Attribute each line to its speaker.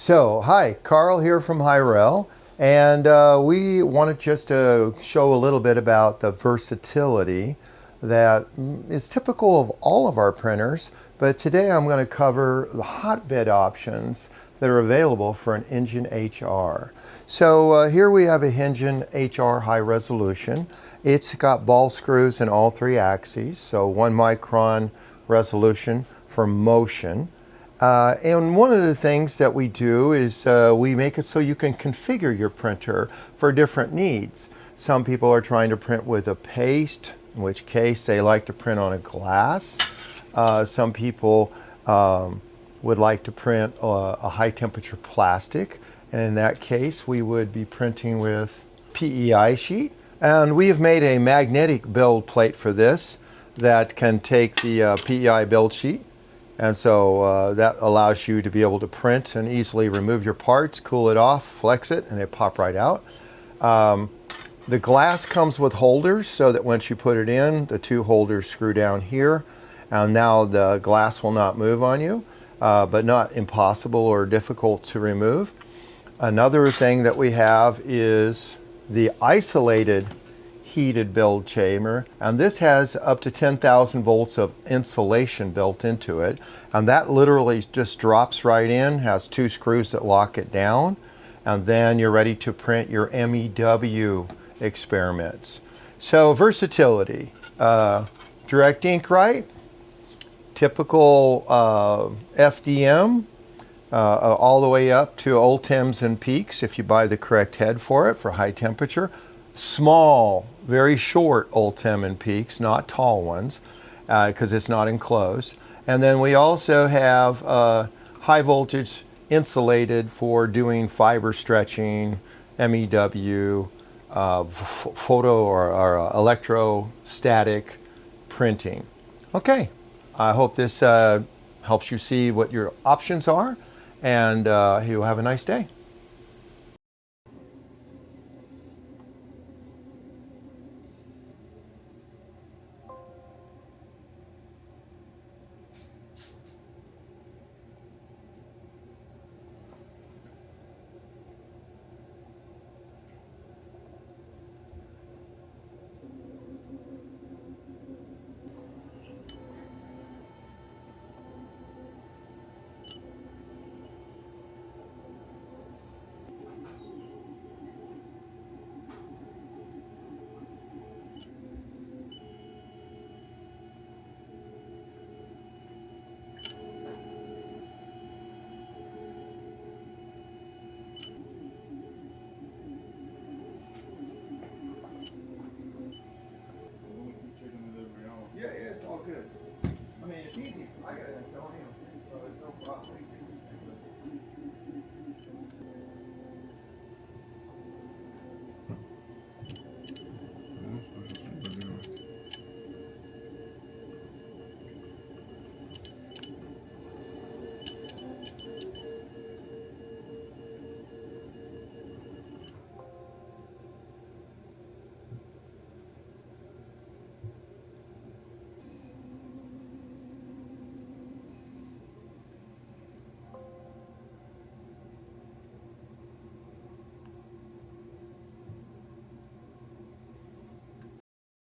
Speaker 1: Hi, Karl here from Hyrel, and we wanted just to show a little bit about the versatility that is typical of all of our printers, but today I'm going to cover the hotbed options that are available for an engine HR. Here we have a engine HR high resolution. It's got ball screws in all three axes, so 1 micron resolution for motion. And one of the things that we do is we make it so you can configure your printer for different needs. Some people are trying to print with a paste, in which case they like to print on a glass. Some people would like to print a high temperature plastic, and in that case we would be printing with PEI sheet. And we have made a magnetic build plate for this that can take the PEI build sheet. And so that allows you to be able to print and easily remove your parts, cool it off, flex it, and they pop right out. The glass comes with holders so that once you put it in, the two holders screw down here. And now the glass will not move on you, but not impossible or difficult to remove. Another thing that we have is the isolated heated build chamber, and this has up to 10,000 volts of insulation built into it, and that literally just drops right in, has two screws that lock it down, and then you're ready to print your MEW experiments. So versatility, direct ink write, typical FDM, all the way up to Ultems and Peaks if you buy the correct head for it for high temperature. Small, very short Ultem and Peaks, not tall ones, because it's not enclosed. And then we also have high voltage insulated for doing fiber stretching, MEW, photo or electrostatic printing. Okay, I hope this helps you see what your options are, and you'll have a nice day.